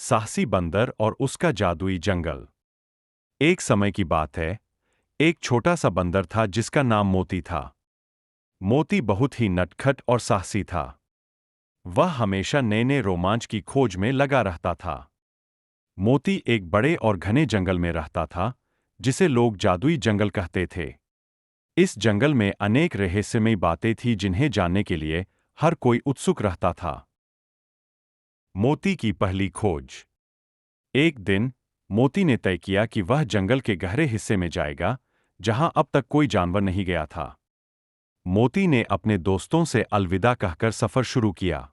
साहसी बंदर और उसका जादुई जंगल। एक समय की बात है। एक छोटा सा बंदर था जिसका नाम मोती था। मोती बहुत ही नटखट और साहसी था। वह हमेशा नए नए रोमांच की खोज में लगा रहता था। मोती एक बड़े और घने जंगल में रहता था, जिसे लोग जादुई जंगल कहते थे। इस जंगल में अनेक रहस्यमयी बातें थीं जिन्हें जानने के लिए हर कोई उत्सुक रहता था। मोती की पहली खोज। एक दिन मोती ने तय किया कि वह जंगल के गहरे हिस्से में जाएगा, जहां अब तक कोई जानवर नहीं गया था। मोती ने अपने दोस्तों से अलविदा कहकर सफर शुरू किया।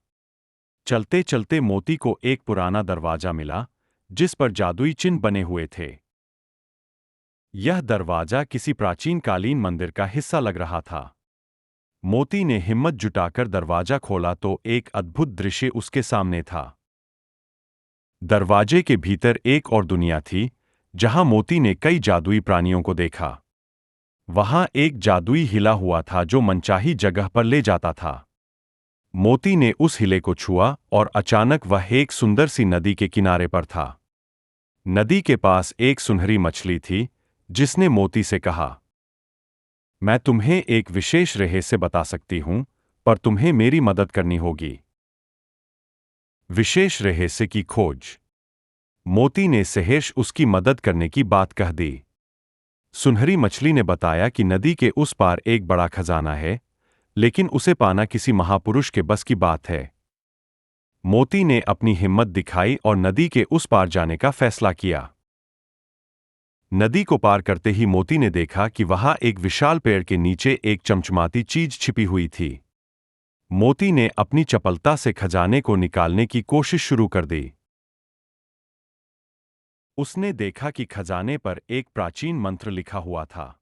चलते चलते मोती को एक पुराना दरवाजा मिला, जिस पर जादुई चिन्ह बने हुए थे। यह दरवाजा किसी प्राचीन कालीन मंदिर का हिस्सा लग रहा था। मोती ने हिम्मत जुटाकर दरवाजा खोला तो एक अद्भुत दृश्य उसके सामने था। दरवाजे के भीतर एक और दुनिया थी, जहां मोती ने कई जादुई प्राणियों को देखा। वहां एक जादुई हिला हुआ था जो मनचाही जगह पर ले जाता था। मोती ने उस हिले को छुआ और अचानक वह एक सुंदर सी नदी के किनारे पर था। नदी के पास एक सुनहरी मछली थी, जिसने मोती से कहा, मैं तुम्हें एक विशेष रहस्य बता सकती हूं, पर तुम्हें मेरी मदद करनी होगी। विशेष रहस्य की खोज। मोती ने सहर्ष उसकी मदद करने की बात कह दी। सुनहरी मछली ने बताया कि नदी के उस पार एक बड़ा खजाना है, लेकिन उसे पाना किसी महापुरुष के बस की बात है। मोती ने अपनी हिम्मत दिखाई और नदी के उस पार जाने का फैसला किया। नदी को पार करते ही मोती ने देखा कि वहां एक विशाल पेड़ के नीचे एक चमचमाती चीज छिपी हुई थी। मोती ने अपनी चपलता से खजाने को निकालने की कोशिश शुरू कर दी। उसने देखा कि खजाने पर एक प्राचीन मंत्र लिखा हुआ था।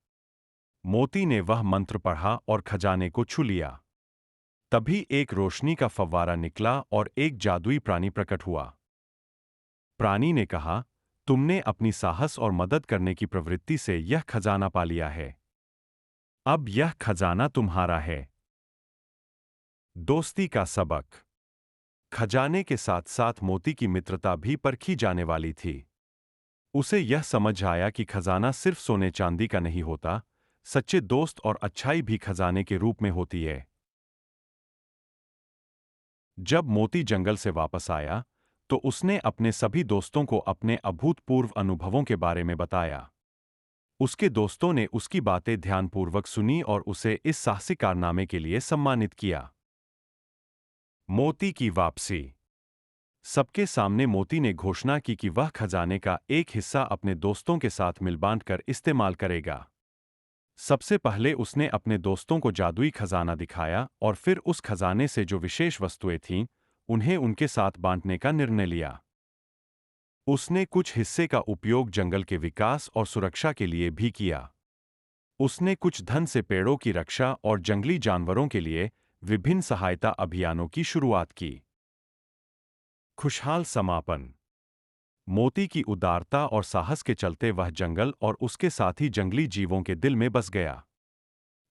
मोती ने वह मंत्र पढ़ा और खजाने को छू लिया। तभी एक रोशनी का फव्वारा निकला और एक जादुई प्राणी प्रकट हुआ। प्राणी ने कहा, तुमने अपनी साहस और मदद करने की प्रवृत्ति से यह खजाना पा लिया है। अब यह खजाना तुम्हारा है। दोस्ती का सबक। खजाने के साथ साथ मोती की मित्रता भी परखी जाने वाली थी। उसे यह समझ आया कि खजाना सिर्फ सोने चांदी का नहीं होता, सच्चे दोस्त और अच्छाई भी खजाने के रूप में होती है। जब मोती जंगल से वापस आया, तो उसने अपने सभी दोस्तों को अपने अभूतपूर्व अनुभवों के बारे में बताया। उसके दोस्तों ने उसकी बातें ध्यानपूर्वक सुनी और उसे इस साहसिक कारनामे के लिए सम्मानित किया। मोती की वापसी। सबके सामने मोती ने घोषणा की कि वह खजाने का एक हिस्सा अपने दोस्तों के साथ मिल बांट कर इस्तेमाल करेगा। सबसे पहले उसने अपने दोस्तों को जादुई खजाना दिखाया और फिर उस खजाने से जो विशेष वस्तुएं थीं, उन्हें उनके साथ बांटने का निर्णय लिया। उसने कुछ हिस्से का उपयोग जंगल के विकास और सुरक्षा के लिए भी किया। उसने कुछ धन से पेड़ों की रक्षा और जंगली जानवरों के लिए विभिन्न सहायता अभियानों की शुरुआत की। खुशहाल समापन। मोती की उदारता और साहस के चलते वह जंगल और उसके साथी जंगली जीवों के दिल में बस गया।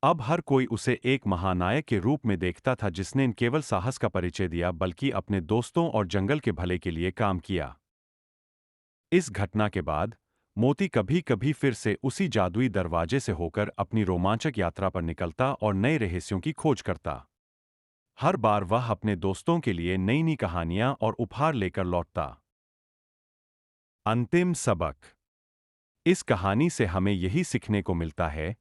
अब हर कोई उसे एक महानायक के रूप में देखता था जिसने न केवल साहस का परिचय दिया बल्कि अपने दोस्तों और जंगल के भले के लिए काम किया। इस घटना के बाद मोती कभी कभी फिर से उसी जादुई दरवाजे से होकर अपनी रोमांचक यात्रा पर निकलता और नए रहस्यों की खोज करता। हर बार वह अपने दोस्तों के लिए नई नई कहानियां और उपहार लेकर लौटता। अंतिम सबक। इस कहानी से हमें यही सीखने को मिलता है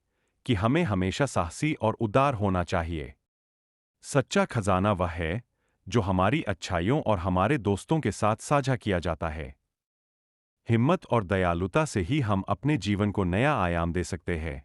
कि हमें हमेशा साहसी और उदार होना चाहिए। सच्चा खजाना वह है जो हमारी अच्छाइयों और हमारे दोस्तों के साथ साझा किया जाता है। हिम्मत और दयालुता से ही हम अपने जीवन को नया आयाम दे सकते हैं।